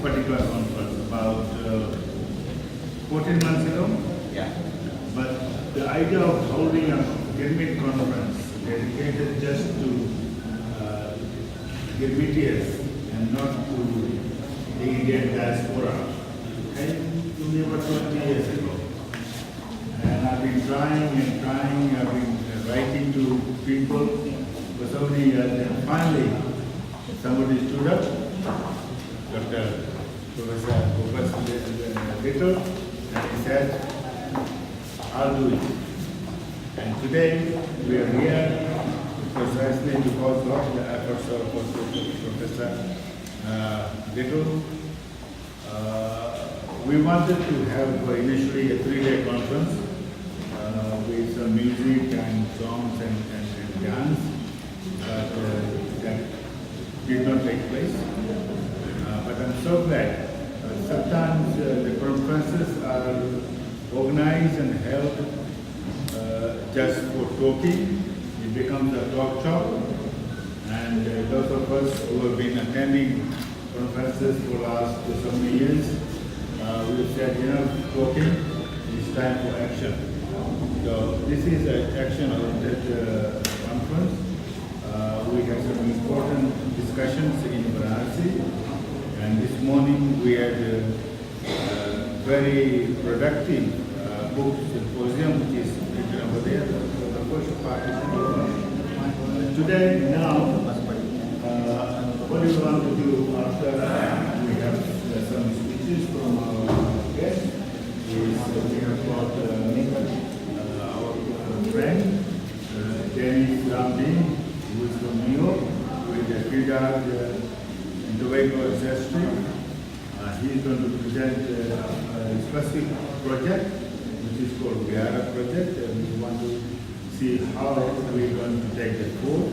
particular conference about 14 months ago. Yeah. But the idea of holding a Girmit conference dedicated just to Girmitians and not to the Indian diaspora came to me about 20 years ago. And I've been trying and trying, I've been writing to people for so many years, and finally somebody stood up, Dr. Prof Bhupesh Little, and he said, I'll do it. And today we are here precisely because of the efforts of Professor Little. We wanted to have initially a 3-day conference with some music and songs and dance, but that did not take place. But I'm so glad. Sometimes the conferences are organized and held just for talking. It becomes a talk shop, and those of us who have been attending conferences for the last so many years, we've said, talking, it's time for action. So this is an action-oriented conference. We had some important discussions in Varanasi, and this morning we had a very productive book symposium, which is written over there. The first part is today, now, what do we want to do after we have some speeches from our guests? We have got our friend, Ramdhain, who is from New York, with a Trinidad and Tobago ancestry. He is going to present a specific project, which is called Gyara project, and we want to see how we are going to take it forward.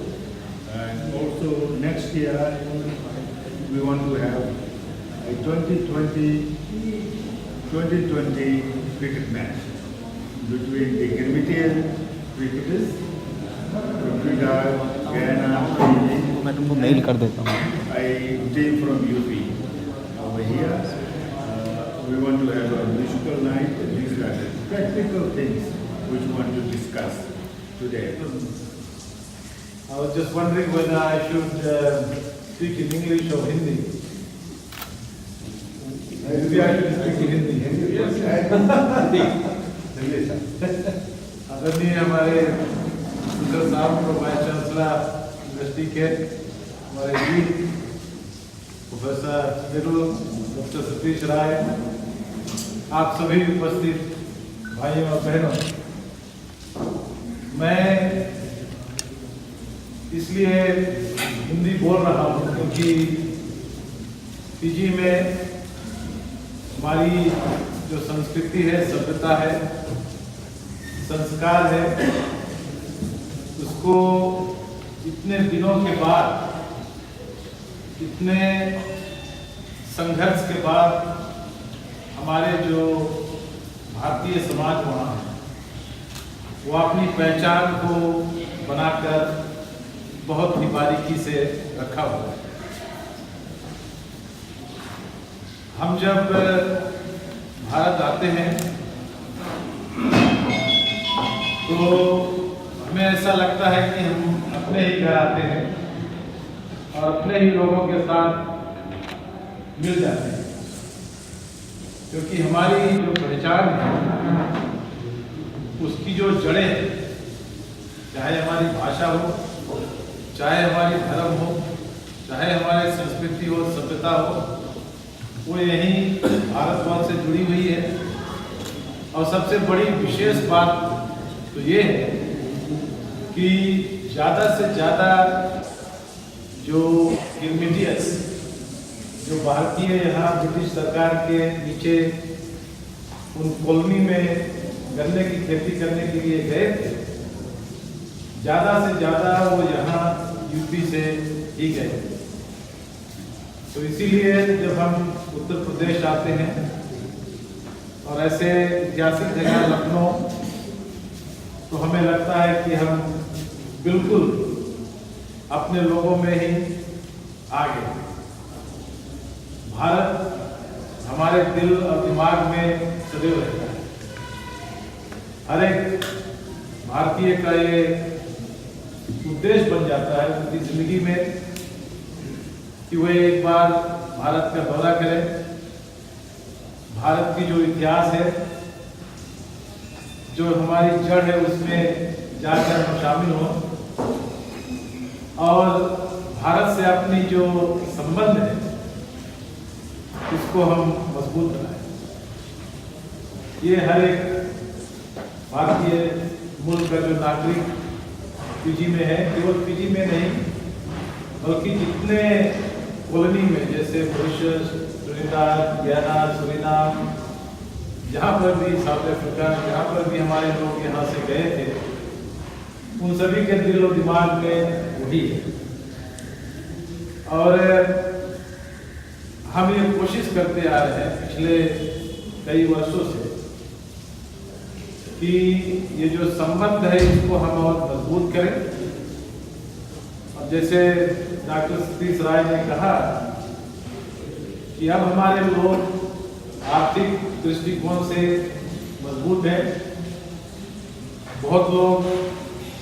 And also next year, we want to have a 2020 cricket match between the Girmitian cricketers from Trinidad, Guyana, मैं तुमको mail कर देता हूँ. a team from UP over here. We want to have a musical night and these kind of practical things which we want to discuss today. I was just wondering whether I should speak in English or Hindi. Maybe I should speak in Hindi. Yes. आदरणीय हमारे speaker साहब, vice chancellor university के हमारे dean professor little, doctor Satish Rai, आप सभी उपस्थित भाइयों और बहनों, मैं इसलिए हिंदी बोल रहा हूँ क्योंकि पीजी में हमारी जो संस्कृति है, सभ्यता है, संस्कार है, उसको इतने दिनों के बाद, इतने संघर्ष के बाद हमारे जो भारतीय समाज वहाँ है, वो अपनी पहचान को बनाकर बहुत ही बारीकी से रखा हुआ है। हम जब भारत आते हैं तो हमें ऐसा लगता है कि हम अपने ही घर आते हैं और अपने ही लोगों के साथ मिल जाते हैं, क्योंकि हमारी जो पहचान है, उसकी जो जड़ें हैं, चाहे हमारी भाषा हो, चाहे हमारी धर्म हो, चाहे हमारी संस्कृति हो, सभ्यता हो, वो यहीं भारतवर्ष से जुड़ी हुई है। और सबसे बड़ी विशेष बात तो ये है कि ज़्यादा से ज़्यादा जो गिरमिटियंस, जो भारतीय यहाँ ब्रिटिश सरकार के नीचे उन कॉलोनी में गन्ने की खेती करने के लिए गए थे, ज़्यादा से ज़्यादा वो यहाँ यूपी से ही गए। तो इसीलिए जब हम उत्तर प्रदेश आते हैं और ऐसे ऐतिहासिक जगह लखनऊ, तो हमें लगता है कि हम बिल्कुल अपने लोगों में ही आ गए। भारत हमारे दिल और दिमाग में सदैव रहता है। हर एक भारतीय का ये उद्देश्य बन जाता है उनकी जिंदगी में कि वे एक बार भारत का दौरा करें, भारत की जो इतिहास है, जो हमारी जड़ है, उसमें जाकर हम शामिल हों और भारत से अपनी जो संबंध है उसको हम मजबूत बनाएं। ये हर एक भारतीय मुल्क का जो नागरिक पीजी में है, केवल पीजी में नहीं बल्कि जितने कॉलोनी में, जैसे मॉरिशस, ट्रिनिडाद, गयाना, सूरीनाम, जहाँ पर भी साउथ अफ्रीका, जहाँ पर भी हमारे लोग यहाँ से गए थे, उन सभी के दिल और दिमाग में वही है। और हम ये कोशिश करते आ रहे हैं पिछले कई वर्षों से कि ये जो संबंध है इसको हम और मजबूत करें। और जैसे डॉक्टर सतीश राय ने कहा कि अब हमारे लोग आर्थिक दृष्टिकोण से मजबूत हैं। बहुत लोग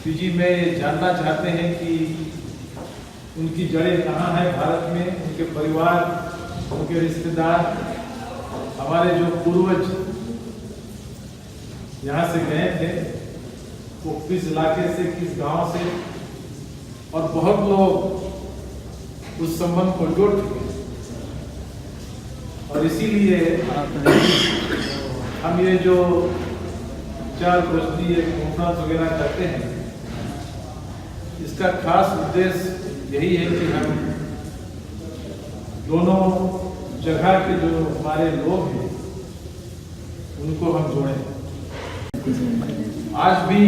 पीजी में जानना चाहते हैं कि उनकी जड़ें कहाँ हैं भारत में, उनके परिवार, उनके रिश्तेदार, हमारे जो पूर्वज यहाँ से गए थे वो किस इलाके से, किस गांव से, और बहुत लोग उस संबंध को जोड़ चुके हैं। और इसीलिए हम ये जो 4 दिवसीय कॉन्फ्रेंस वगैरह करते हैं, इसका खास उद्देश्य यही है कि हम दोनों जगह के जो हमारे लोग हैं उनको हम जोड़ें। आज भी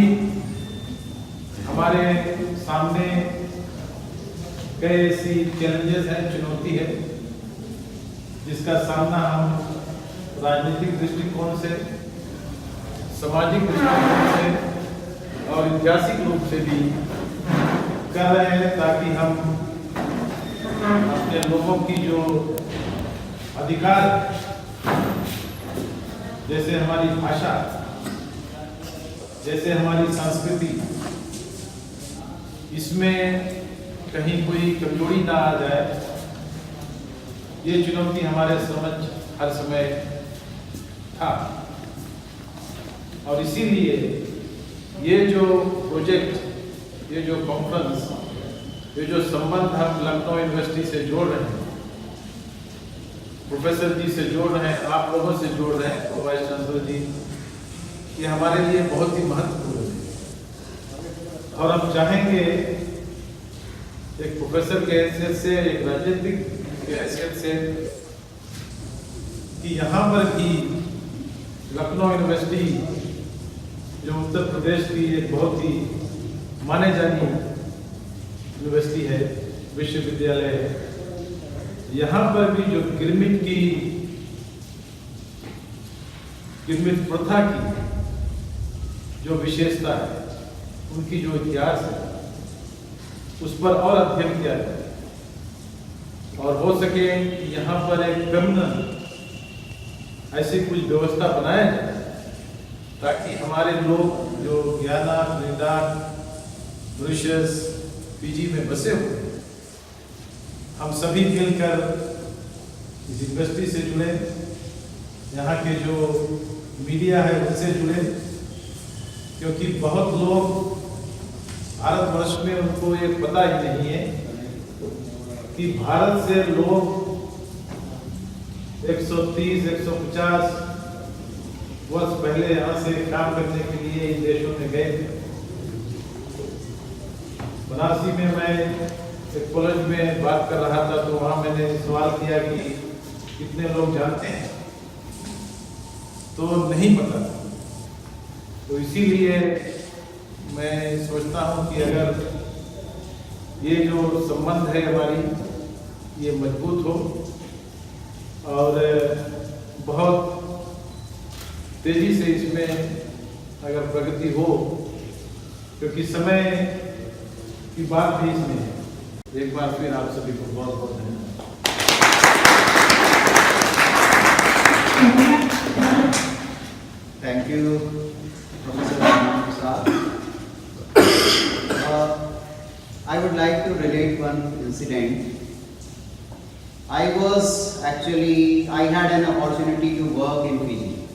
हमारे सामने कई ऐसी चैलेंजेस हैं, चुनौती है, जिसका सामना हम राजनीतिक दृष्टिकोण से, सामाजिक दृष्टिकोण से और ऐतिहासिक रूप से भी कर रहे हैं, ताकि हम अपने लोगों की जो अधिकार, जैसे हमारी भाषा, जैसे हमारी संस्कृति, इसमें कहीं कोई कमजोरी ना आ जाए। ये चुनौती हमारे समझ हर समय था और इसीलिए ये जो प्रोजेक्ट, ये जो कॉन्फ्रेंस, ये जो संबंध हम लखनऊ यूनिवर्सिटी से जोड़ रहे हैं, प्रोफेसर जी से जोड़ रहे हैं, आप लोगों से जोड़ रहे हैं, वाइस चांसलर जी, ये हमारे लिए बहुत ही महत्वपूर्ण है। और हम चाहेंगे एक प्रोफेसर के हैसियत से, एक राजनीतिक के हैसियत से, कि यहाँ पर भी लखनऊ यूनिवर्सिटी जो उत्तर प्रदेश की एक बहुत ही माने जानी यूनिवर्सिटी है, विश्वविद्यालय है, यहाँ पर भी जो गिरमिट प्रथा की जो विशेषता है, उनकी जो इतिहास है, उस पर और अध्ययन किया जाए और हो सके यहाँ पर एक टर्मिनल ऐसी कुछ व्यवस्था बनाया जाए ताकि हमारे लोग जो गयाना, ट्रिनिडाद, मॉरिशस, पीजी में बसे हुए, हम सभी मिलकर इस यूनिवर्सिटी से जुड़े, यहाँ के जो मीडिया है उनसे जुड़े, क्योंकि बहुत लोग भारतवर्ष में, उनको ये पता ही नहीं है कि भारत से लोग 130-150 वर्ष पहले यहाँ से काम करने के लिए इन देशों में गए थे। बनारसी में मैं एक कॉलेज में बात कर रहा था, तो वहाँ मैंने सवाल किया कि कितने लोग जानते हैं, तो नहीं पता। तो इसीलिए मैं सोचता हूँ कि अगर ये जो संबंध है हमारी, ये मजबूत हो और बहुत तेजी से इसमें अगर प्रगति हो, क्योंकि समय की बात भी इसमें है। एक बार फिर आप सभी को बहुत बहुत धन्यवाद। Thank you, Professor Biman Prasad. I would like to relate one incident. I had an opportunity to work in Fiji.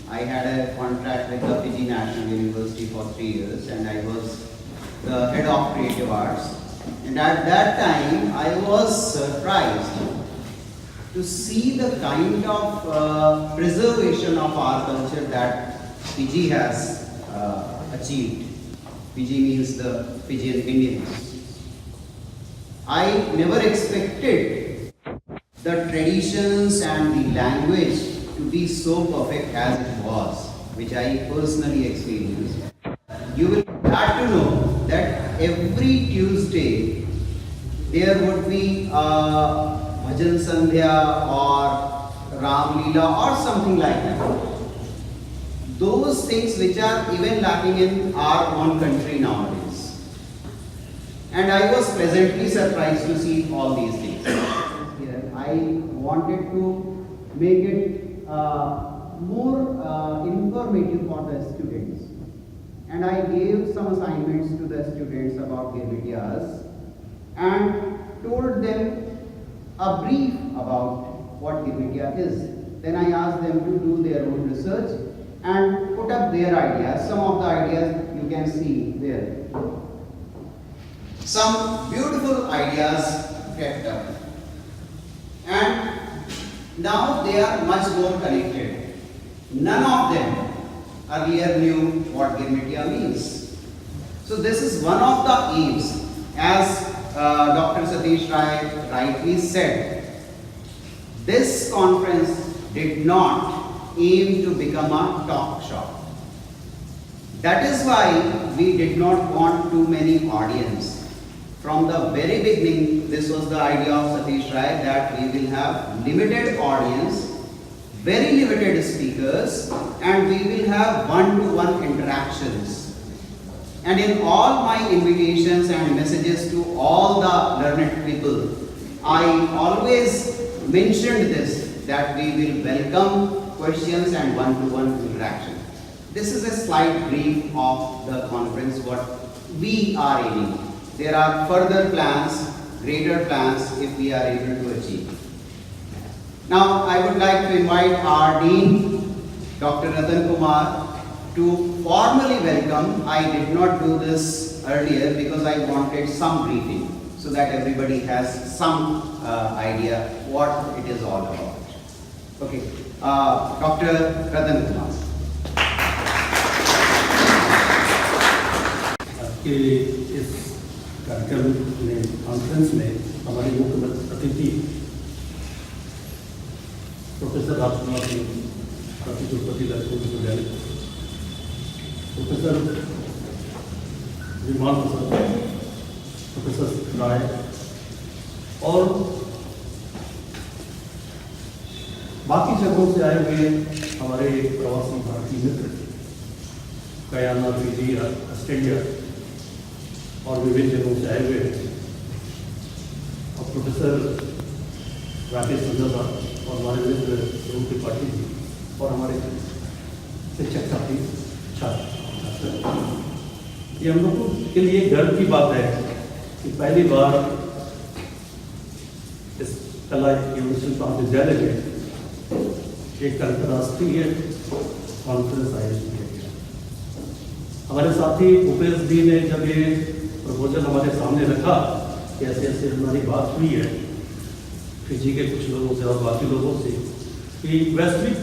I had a contract with the Fiji National University for 3 years, and I was the head of creative arts. And at that time, I was surprised to see the kind of preservation of our culture that Fiji has achieved. Fiji means the Fijian Indians. I never expected the traditions and the language to be so perfect as it was, which I personally experienced. You will be glad to know that every Tuesday there would be a Bhajan Sandhya or Ram Leela or something like that. Those things which are even lacking in our own country nowadays. And I was pleasantly surprised to see all these things. I wanted to make it more informative for the students. And I gave some assignments to the students about Girmitiyas and told them a brief about what Girmitiya is. Then I asked them to do their own research and put up their ideas. Some of the ideas you can see there. Some beautiful ideas kept up. And now they are much more connected. None of them earlier knew what Girmitiya means. So this is one of the aims, as Dr Satish Rai rightly said. This conference did not aim to become a talk shop. That is why we did not want too many audience. From the very beginning, this was the idea of Satish Rai, that we will have limited audience, very limited speakers, and we will have one-to-one interactions. And in all my invitations and messages to all the learned people, I always mentioned this, that we will welcome questions and one-to-one interaction. This is a slight brief of the conference, what we are aiming. There are further plans, greater plans, if we are able to achieve. Now, I would like to invite our Dean, Dr. Ratan Kumar, to formally welcome. I did not do this earlier because I wanted some briefing so that everybody has some idea what it is all about. Okay, Dr. Ratan Kumar. कार्यक्रम में conference में हमारे मुख्य अतिथि professor Rajkumar Singh कुलपति लखनऊ विश्वविद्यालय, professor बिमान प्रसाद, professor राय और बाकी जगहों से आए हुए हमारे प्रवासी भारतीय मित्र, गयाना, फिजी, ऑस्ट्रेलिया और विभिन्न जगहों से आए हुए हैं, और प्रोफेसर राकेश संजय और हमारे मित्र रूप त्रिपाठी जी और हमारे शिक्षक साथी छात्र, ये हम लोगों के लिए गर्व की बात है कि पहली बार इस कला एवं शिल्प महाविद्यालय में एक अंतर्राष्ट्रीय कॉन्फ्रेंस आयोजित किया गया। हमारे साथी भूपेश जी ने जब ये प्रपोजल हमारे सामने रखा कि ऐसे ऐसे हमारी बात हुई है फिजी के कुछ लोगों से और बाकी लोगों से कि वैश्विक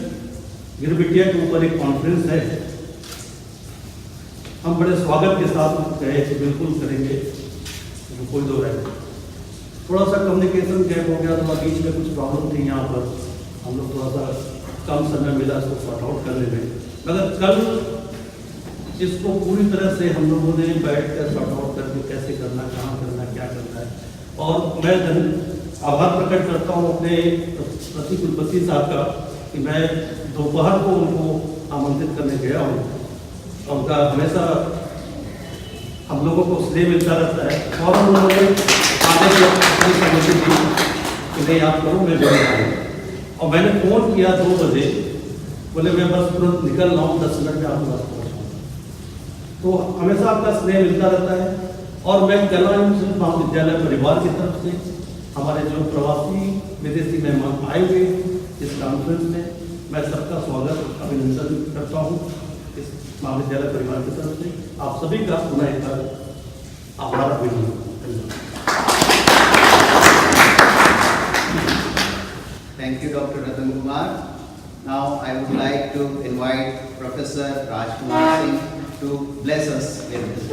गिरमिटिया के ऊपर एक कॉन्फ्रेंस है, हम बड़े स्वागत के साथ कहे कि बिल्कुल करेंगे, तो कोई दो रहे। थोड़ा सा कम्युनिकेशन गैप हो गया, थोड़ा बीच में कुछ प्रॉब्लम थी, यहाँ पर हम लोग थोड़ा सा कम समय मिला इसको सॉर्ट आउट करने में, मगर कल इसको पूरी तरह से हम लोगों ने बैठ कर सॉर्ट आउट करके कैसे करना, कहाँ करना, क्या करना है। और मैं आभार प्रकट करता हूँ अपने प्रति कुलपति साहब का कि मैं दोपहर को उनको आमंत्रित करने गया हूँ, और उनका हमेशा हम लोगों को श्रेय मिलता रहता है, और उन्होंने आने की सहमति दी कि नहीं आप करो, मैं जुड़ जाऊँ। और मैंने फ़ोन किया 2 बजे बोले मैं बस तुरंत निकल रहा हूँ, 10 मिनट में आपके पास पहुँचाऊँ। तो हमेशा आपका स्नेह मिलता रहता है। और मैं कह रहा हूँ सिर्फ महाविद्यालय परिवार की तरफ से हमारे जो प्रवासी विदेशी मेहमान आए हुए इस कॉन्फ्रेंस में, मैं सबका स्वागत अभिनंदन करता हूँ इस महाविद्यालय परिवार की तरफ से। आप सभी का पुनः एक बार आभार अभिनंदन। Thank you, Dr. Ratan Kumar. Now I would like to invite Professor Rajkumar Singh to bless us with his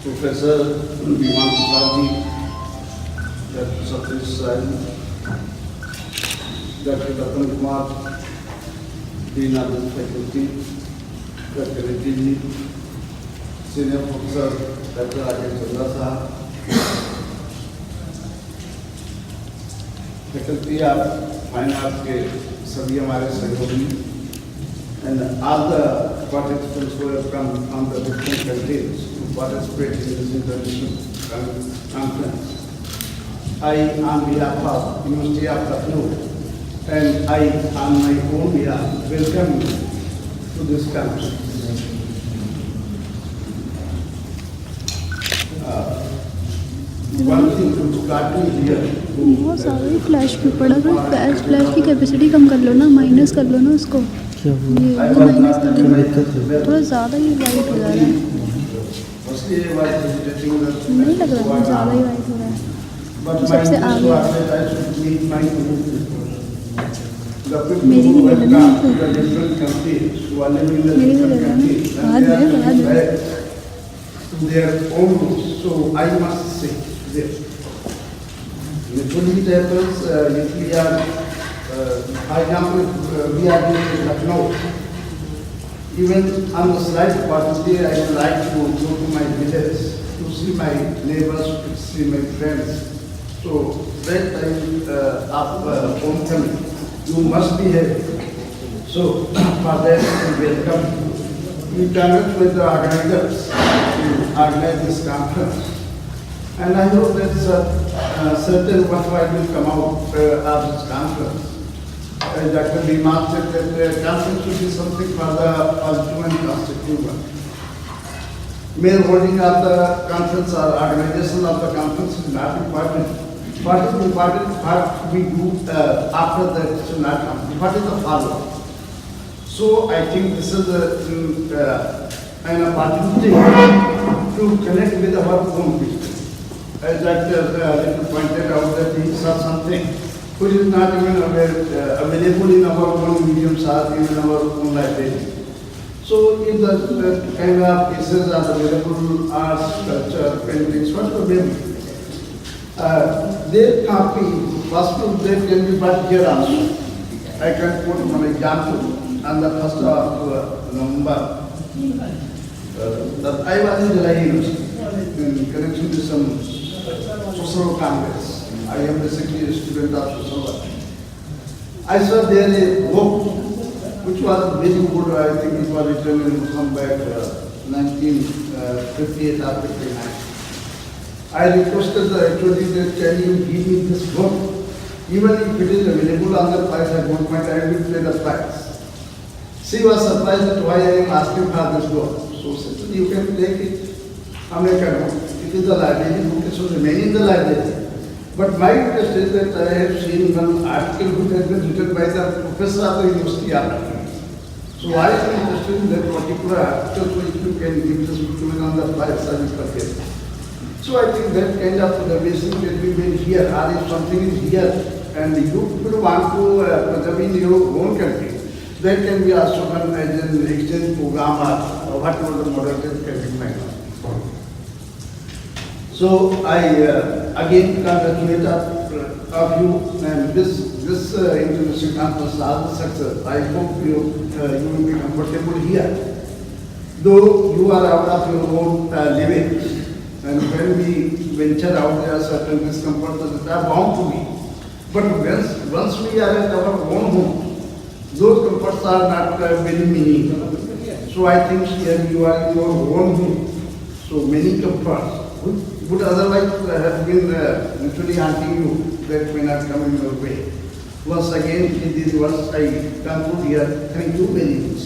Professor Biman Prasad, Dr Satish Rai, Dr. Ratan Kumar, Dean of the Faculty, Dr. Raivision, Senior Professor Dr. Rajendra, Faculty of Fine Arts के सभी हमारे सहयोगी and all the participants who have come from the different countries to participate in this international conference. I, on behalf of University of Lucknow, and I, on my own behalf, welcome you to this conference. One thing to start with here. बहुत सारा ही flash पे पड़ा है। Flash की capacity कम कर लो ना, minus कर लो ना उसको। ये माइनस कर लो, थोड़ा ज़्यादा ही वाइट हो जा रहा है। नहीं लग रहा है ज़्यादा ही वाइट हो रहा है। तो सबसे आगे मेरी भी ले लेना, मेरी भी ले लेना, बाद में their own rules. So I must say this. Usually it happens if we are, for example, we are in Lucknow. Even on the slight opportunity, I would like to go to my village to see my neighbors, to see my friends. So that time of homecoming, you must be here. So for that, welcome. We connect with the organizers to organize this conference. And I hope that certain worthwhile will come out of this conference. Dr. Biman said that the conference should be something for the positive and constructive one. Mere holding of the conference or organization of the conference is not important. What is important, what we do after that should not come. What is the follow-up? So I think this is an opportunity to connect with our own people. As Dr. Little pointed out that he saw something which is not even available in our own mediums or even our own library. So if the kind of pieces are available, arts, culture, paintings, whatever, their copy, possible, they can be brought here also. I can quote one example. On the 1st of November, that I was in Delhi University in connection with some social congress. I am basically a student of social work. I saw there a book which was very good. I think it was written in some back 1958 or 59. I requested the actually that can you give me this book? Even if it is available on the price, I don't mind, I will pay the price. She was surprised that why I am asking for this book. So she said, you can take it. It is the library book, it should remain in the library. But my interest is that I have seen one article which has been written by the professor of the University of Lucknow. So I am interested in that particular article, so if you can give this book on the price, I will purchase it. So I think that kind of innovation can be made here, or if something is here, and you people want to preserve in your own country, that can be also done as an exchange program or whatever the modalities can be made. So I again congratulate of you and this international conference all the success. I hope you will be comfortable here. Though you are out of your own living, and when we venture out there, certain discomforts that are bound to be. But once we are at our own home, those comforts are not very many. So I think here you are in your own home. So many comforts. would otherwise have been literally hunting you that may not come in your way. Once again, in these words, I conclude here. Thank you very much.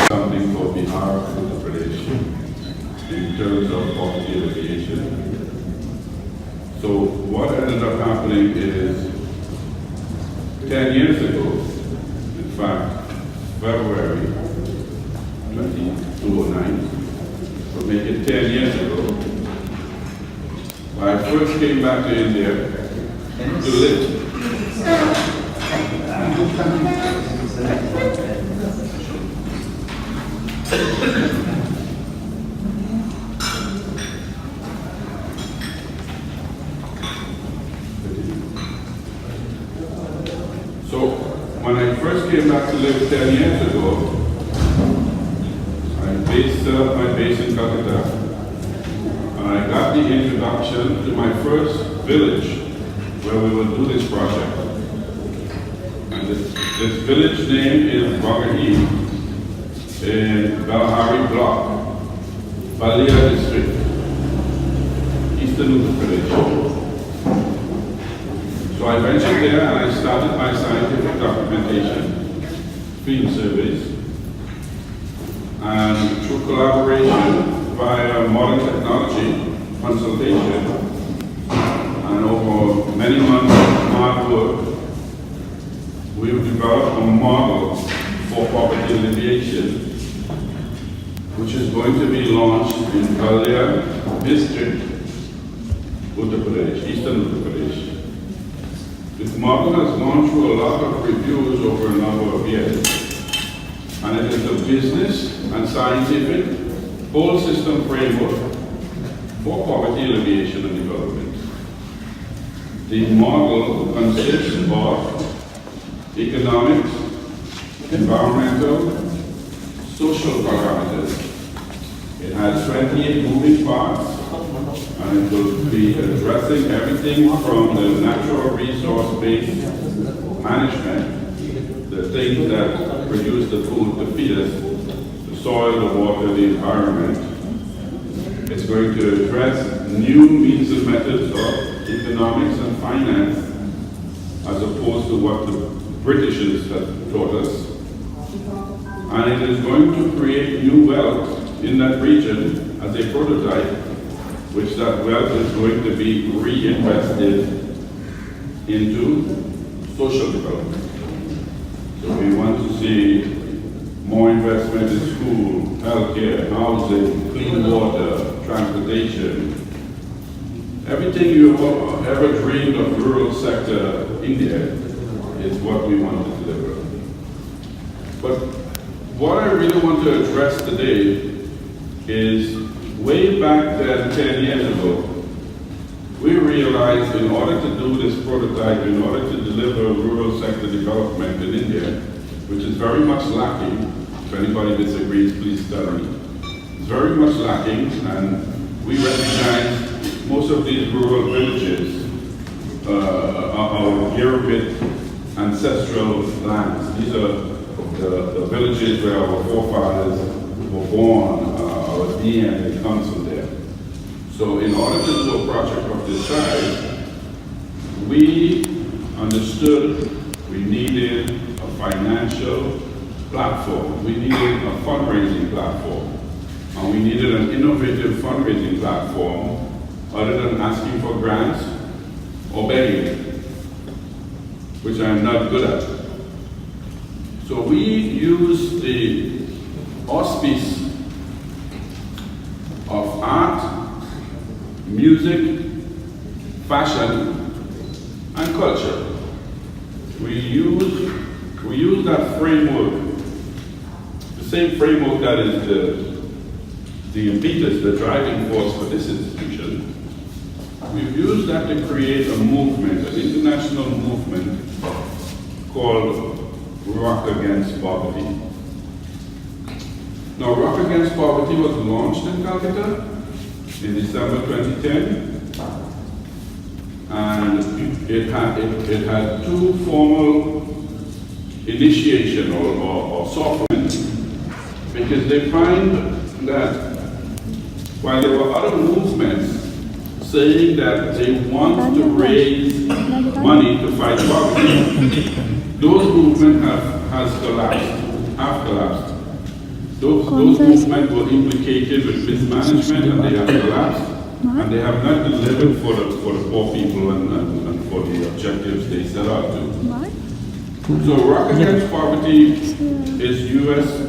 Something for Bihar and Uttar Pradesh in terms of poverty alleviation. So what ended up happening is 10 years ago, in fact, February 2009, so make it 10 years ago, when I first came back to India to live. So when I first came back to live 10 years ago, I set up my base in Calcutta, and I got the introduction to my first village where we will do this project. And this village name is Ramdhain in Belhari Block, Balia district, Eastern Uttar Pradesh. So I ventured there and I started my scientific documentation, field surveys, and through collaboration via modern technology consultation and over many months of hard work, we've developed a model for poverty alleviation, which is going to be launched in Balia district, Uttar Pradesh, Eastern Uttar Pradesh. This model has gone through a lot of reviews over a number of years, and it is a business and scientific whole system framework for poverty alleviation and development. The model consists of economics, environmental, social parameters. It has 28 moving parts, and it will be addressing everything from the natural resource-based management, the things that produce the food to feed us, the soil, the water, the environment. It's going to address new means and methods of economics and finance as opposed to what the Britishers have taught us. And it is going to create new wealth in that region as a prototype, which that wealth is going to be reinvested into social development. So we want to see more investment in school, healthcare, housing, clean water, transportation. Everything you ever dreamed of rural sector India is what we want to deliver. But what I really want to address today is way back then, 10 years ago, we realized in order to do this prototype, in order to deliver rural sector development in India, which is very much lacking, if anybody disagrees, please tell me. It's very much lacking, and we recognize most of these rural villages are Girmit ancestral lands. These are the villages where our forefathers were born, our DNA comes from there. So in order to do a project of this size, we understood we needed a financial platform. We needed a fundraising platform. And we needed an innovative fundraising platform other than asking for grants or begging, which I'm not good at. So we use the auspice of art, music, fashion, and culture. We use that framework, the same framework that is the impetus, the driving force for this institution. We've used that to create a movement, an international movement called Rock Against Poverty. Now, Rock Against Poverty was launched in Calcutta in December 2010, and it had two formal initiation or software, because they find that while there were other movements saying that they want to raise money to fight poverty, those movements have collapsed. Those movements were implicated with mismanagement and they have collapsed. And they have not delivered for the poor people and for the objectives they set out to. So Rock Against Poverty is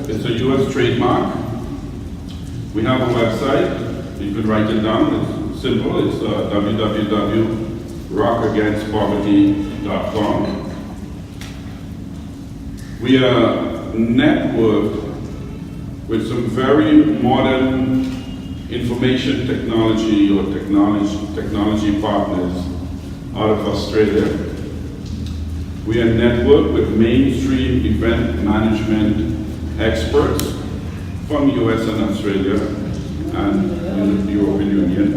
it's a US trademark. We have a website. You can write it down. It's simple. It's www.rockagainstpoverty.com. We are networked with some very modern information technology or technology partners out of Australia. We are networked with mainstream event management experts from US and Australia and the European Union.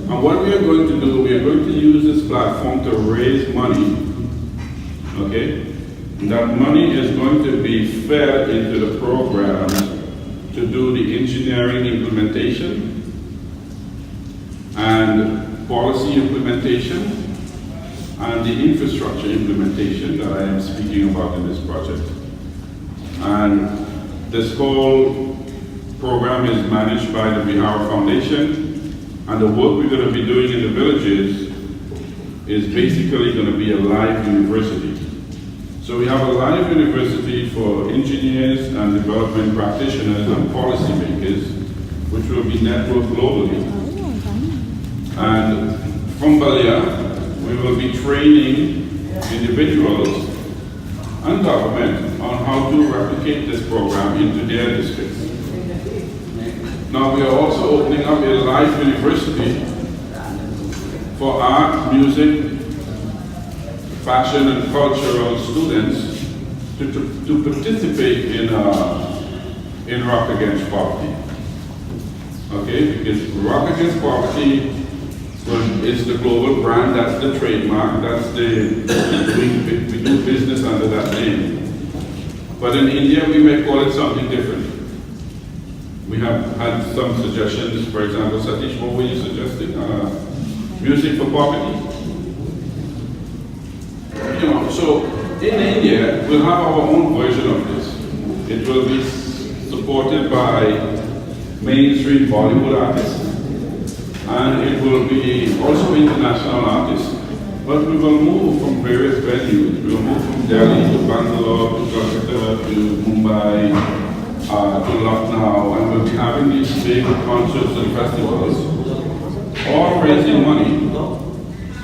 And what we are going to do, we are going to use this platform to raise money, okay? And that money is going to be fed into the programs to do the engineering implementation and policy implementation and the infrastructure implementation that I am speaking about in this project. And this whole program is managed by the Bihar Foundation, and the work we're going to be doing in the villages is basically going to be a live university. So we have a live university for engineers and development practitioners and policymakers, which will be networked globally. And from Balia, we will be training individuals and government on how to replicate this program into their districts. Now we are also opening up a live university for art, music, fashion and cultural students to participate in Rock Against Poverty. Okay, because Rock Against Poverty is the global brand, that's the trademark, that's we do business under that name. But in India we may call it something different. We have had some suggestions. For example, Satish, what were you suggesting? Music for poverty? You know, so in India, we'll have our own version of this. It will be supported by mainstream Bollywood artists, and it will be also international artists. But we will move from various venues. We will move from Delhi to Bangalore, to Kolkata, to Mumbai, to Lucknow, and we'll be having these big concerts and festivals, all raising money,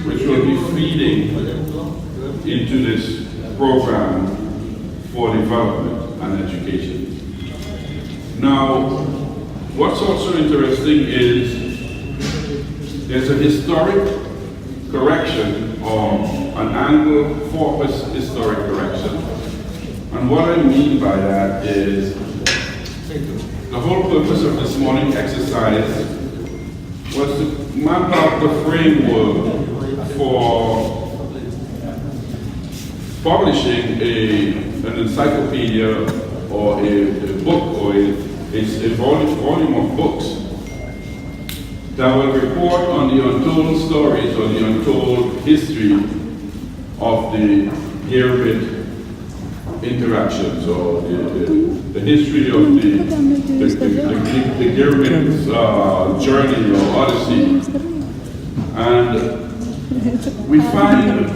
which will be feeding into this program for development and education. Now, what's also interesting is there's a historic correction or an angle focus historic correction. And what I mean by that is the whole purpose of this morning exercise was to map out the framework for publishing an encyclopedia or a book or a volume of books that will report on the untold stories or the untold history of the Girmit interactions or the history of the Girmit journey or odyssey. And we find,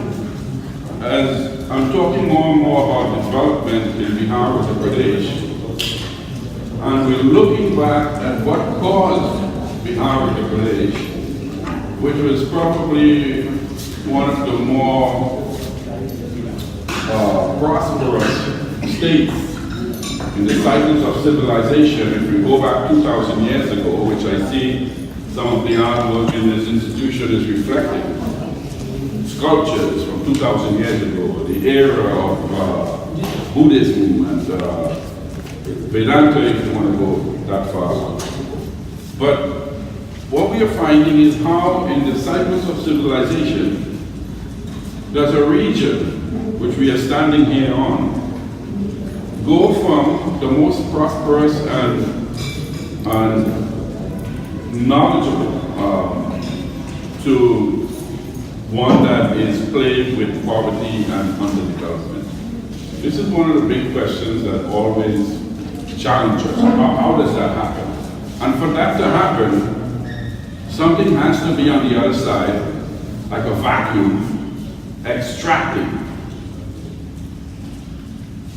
as I'm talking more and more about development in Bihar Uttar Pradesh, and we're looking back at what caused Bihar Uttar Pradesh, which was probably one of the more prosperous states in the cycles of civilization. If we go back 2,000 years ago, which I see some of the artwork in this institution is reflecting, sculptures from 2,000 years ago, the era of Buddhism and Vedanta, if you want to go that far. But what we are finding is how in the cycles of civilization, does a region, which we are standing here on, go from the most prosperous and knowledgeable to one that is plagued with poverty and underdevelopment? This is one of the big questions that always challenge us. How does that happen? And for that to happen, something has to be on the other side, like a vacuum, extracting.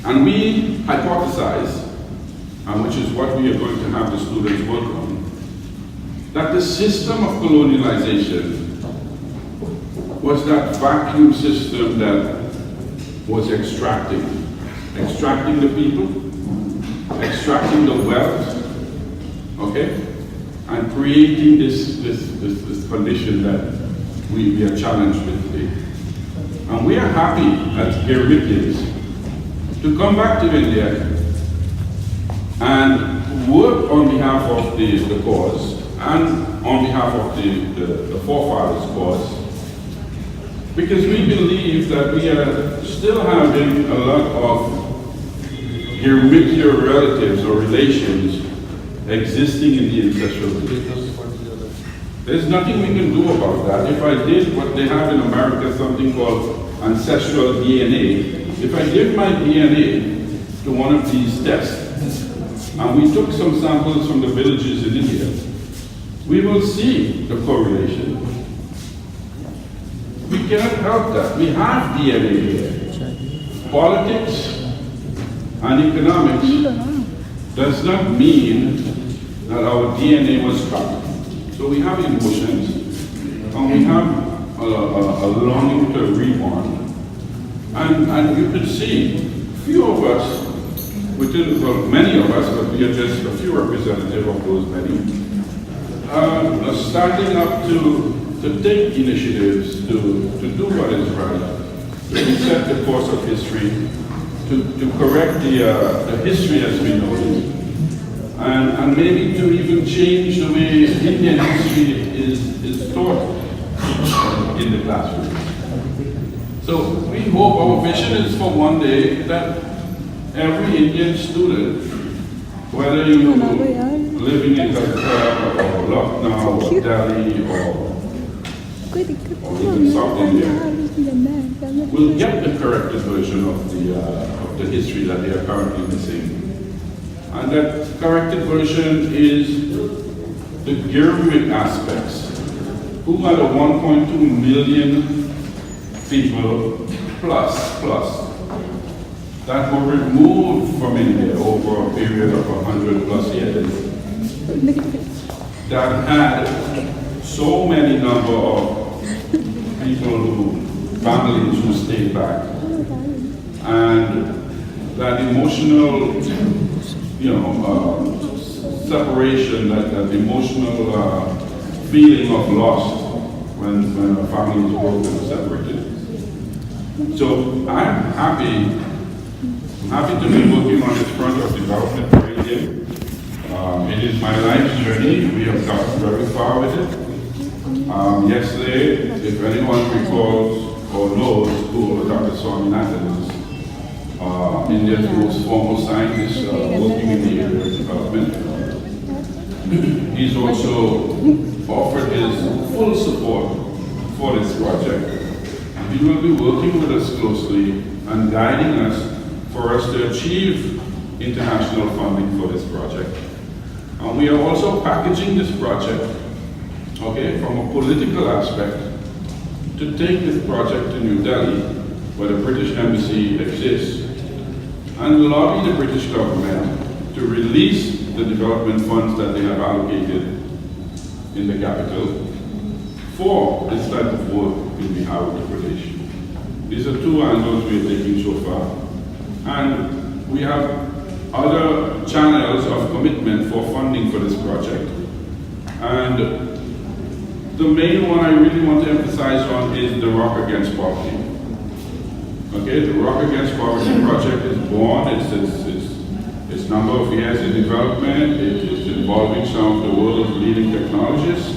And we hypothesize, and which is what we are going to have the students work on, that the system of colonialization was that vacuum system that was extracting the people, extracting the wealth, okay, and creating this condition that we are challenged with today. And we are happy as Girmitians to come back to India and work on behalf of the cause and on behalf of the forefathers' cause, because we believe that we are still having a lot of Girmitian relatives or relations existing in the ancestral lineage. There's nothing we can do about that. If I did what they have in America, something called ancestral DNA, if I give my DNA to one of these tests, and we took some samples from the villages in India, we will see the correlation. We cannot help that. We have DNA here. Politics and economics does not mean that our DNA was cut. So we have emotions, and we have a longing to reborn. And you could see few of us, well, many of us, but we are just a few representatives of those many, are starting up to take initiatives to do what is right, to reset the course of history, to correct the history as we know it, and maybe to even change the way Indian history is taught in the classroom. So we hope, our vision is for one day that every Indian student, whether you living in Calcutta or Lucknow or Delhi or even South India, will get the corrected version of the history that they are currently missing. And that corrected version is the Girmit aspects. Who are the 1.2 million people plus that were removed from India over a period of 100 plus years, that had so many number of people families who stayed back, and that emotional, separation, that emotional feeling of loss when a family is broken and separated. So I'm happy to be working on this front of development for India. It is my life's journey. We have gotten very far with it. Yesterday, if anyone recalls or knows who Dr. Satish is, India's most formal scientist working in the area of development. He's also offered his full support for this project. And he will be working with us closely and guiding us for us to achieve international funding for this project. And we are also packaging this project, okay, from a political aspect, to take this project to New Delhi, where the British Embassy exists, and lobby the British government to release the development funds that they have allocated in the capital for this type of work in Bihar Uttar Pradesh. These are two angles we are taking so far. And we have other channels of commitment for funding for this project. And the main one I really want to emphasize on is the Rock Against Poverty. Okay, the Rock Against Poverty project is born, it's number of years in development, it is involving some of the world's leading technologists,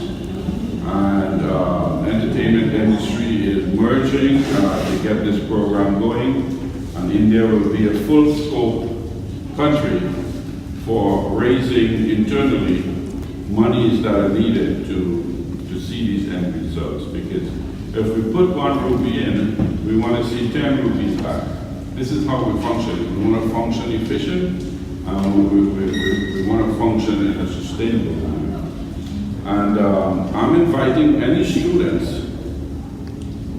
and entertainment industry is merging to get this program going, and India will be a full scope country for raising internally monies that are needed to see these end results. Because if we put 1 rupee in, we want to see 10 rupees back. This is how we function. We want to function efficient, and we want to function in a sustainable manner. And I'm inviting any students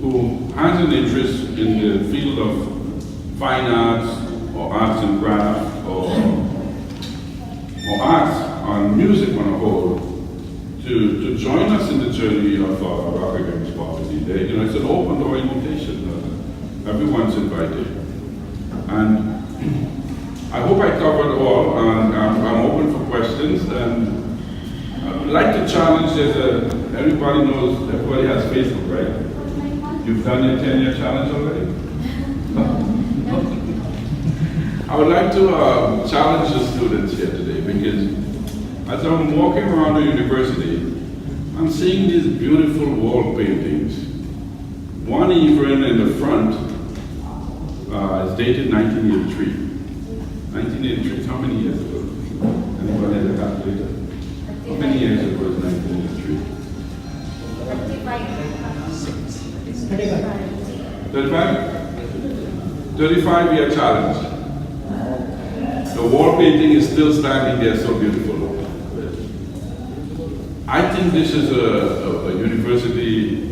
who has an interest in the field of fine arts or arts and craft or arts and music on a whole to join us in the journey of Rock Against Poverty. It's an open door invitation. Everyone's invited. And I hope I covered all, and I'm open for questions. And I'd like to challenge, everybody knows, everybody has Facebook, right? You've done your 10-year challenge already? I would like to challenge the students here today, because as I'm walking around the university, I'm seeing these beautiful wall paintings. One even in the front is dated 1983. 1983, how many years ago? Anybody has a calculator? How many years ago was 1983? 35-year challenge. The wall painting is still standing there, so beautiful. I think this is a university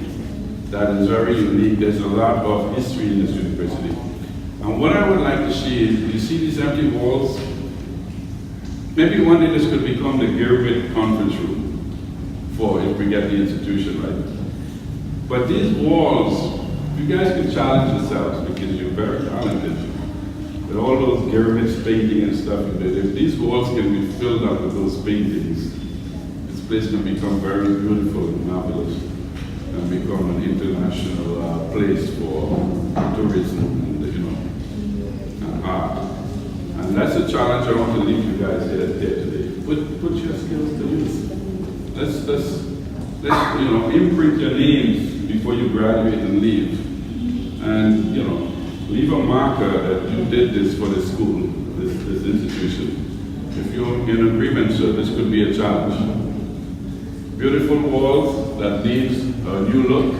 that is very unique. There's a lot of history in this university. And what I would like to see is, you see these empty walls? Maybe one day this could become the Girmit Conference room for if we get the institution right. But these walls, you guys can challenge yourselves because you're very talented. With all those Girmit painting and stuff, if these walls can be filled up with those paintings, this place can become very beautiful and marvelous and become an international place for tourism and art. And that's a challenge I want to leave you guys here today. Put your skills to use. Let's imprint your names before you graduate and leave. And leave a marker that you did this for the school, this institution. If you're in agreement, so this could be a challenge. Beautiful walls that needs a new look,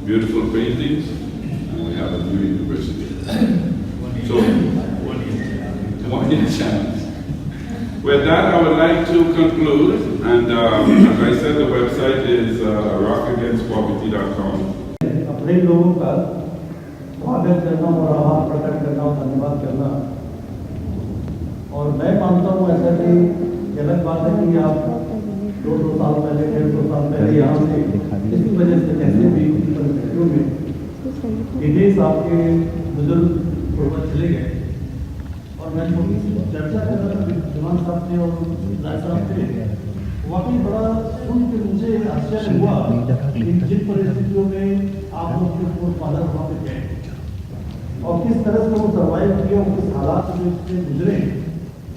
beautiful paintings, and we have a new university. So, 1 year challenge. With that, I would like to conclude, and as I said, the website is rockagainstpoverty.com. अपने लोगों का स्वागत करना और आभार प्रकट करना और धन्यवाद करना, और मैं मानता हूँ ऐसा कि अलग बात है कि आप 200 साल पहले 150 साल पहले यहाँ से इसी वजह से कैसे भी परिस्थितियों में विदेश आपके बुजुर्ग पूर्वज चले गए। और मैं छोटी सी चर्चा कर रहा था बिमान साहब से और राय साहब से, वाकई बड़ा सुन के मुझे आश्चर्य हुआ कि जिन परिस्थितियों में आप लोग के पूर्व फादर वहाँ पे गए और किस तरह से वो सर्वाइव किए और किस हालात में उससे गुजरे,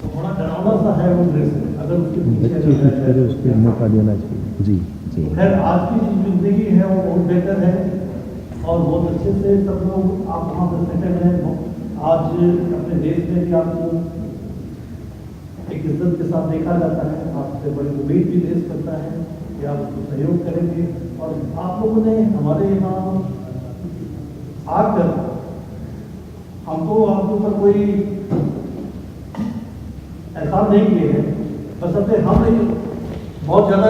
तो बड़ा डरावना सा है वो दृश्य। अगर उसके पीछे मौका देना चाहिए। जी जी। खैर आज की जो जिंदगी है वो बहुत बेहतर है और बहुत अच्छे से सब लोग आप वहाँ पर सेटल हैं। आज अपने देश में भी आपको एक इज्जत के साथ देखा जाता है, आपसे बड़ी उम्मीद भी देश करता है कि आप उसको सहयोग करेंगे। और आप लोगों ने हमारे यहाँ आकर हमको आपके ऊपर कोई एहसान नहीं किए हैं, बशर्ते हम बहुत ज़्यादा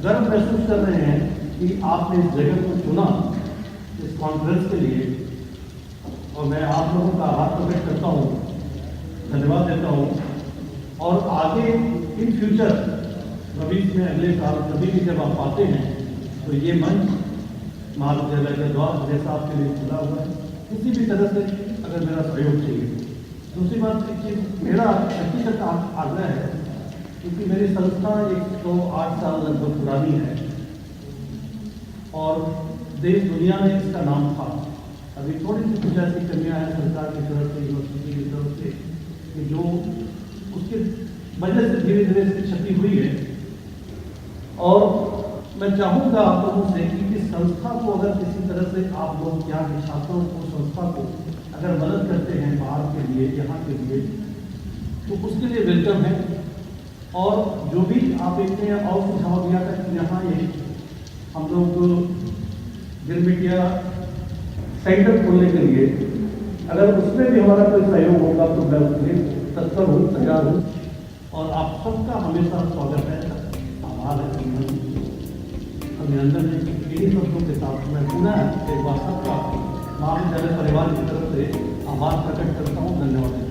गर्व महसूस कर रहे हैं कि आपने इस जगह को चुना इस कॉन्फ्रेंस के लिए। और मैं आप लोगों का आभार प्रकट करता हूँ, धन्यवाद देता हूँ। और आगे इन फ्यूचर भविष्य में अगले साल कभी भी जब आप आते हैं तो ये मंच महाविद्यालय के द्वार हमेशा आपके लिए खुला हुआ है, किसी भी तरह से अगर मेरा सहयोग चाहिए। दूसरी बात कि मेरा व्यक्तिगत आग्रह है, क्योंकि मेरी संस्था 108 साल लगभग पुरानी है और देश दुनिया में इसका नाम था। अभी थोड़ी सी कुछ ऐसी कमियाँ हैं सरकार की तरफ से, यूनिवर्सिटी की तरफ से, कि जो उसके वजह से धीरे धीरे इसकी क्षति हुई है। और मैं चाहूँगा आप लोगों से कि इस संस्था को अगर किसी तरह से आप लोग यहाँ के छात्रों को संस्था को अगर मदद करते हैं बाहर के लिए, यहाँ के लिए, तो उसके लिए वेलकम है। और जो भी आप इतने और सुझाव दिया था कि यहाँ ये हम लोग गिरमिटिया सेंटर खोलने के लिए अगर उसमें भी हमारा कोई सहयोग होगा तो मैं उसके तत्पर हूँ, तैयार हूँ। और आप सबका हमेशा स्वागत है, आभार है, अभिनंदन है। इन्हीं शब्दों के साथ मैं पुनः एक बार सबका महाविद्यालय परिवार की तरफ से आभार प्रकट करता हूँ। धन्यवाद।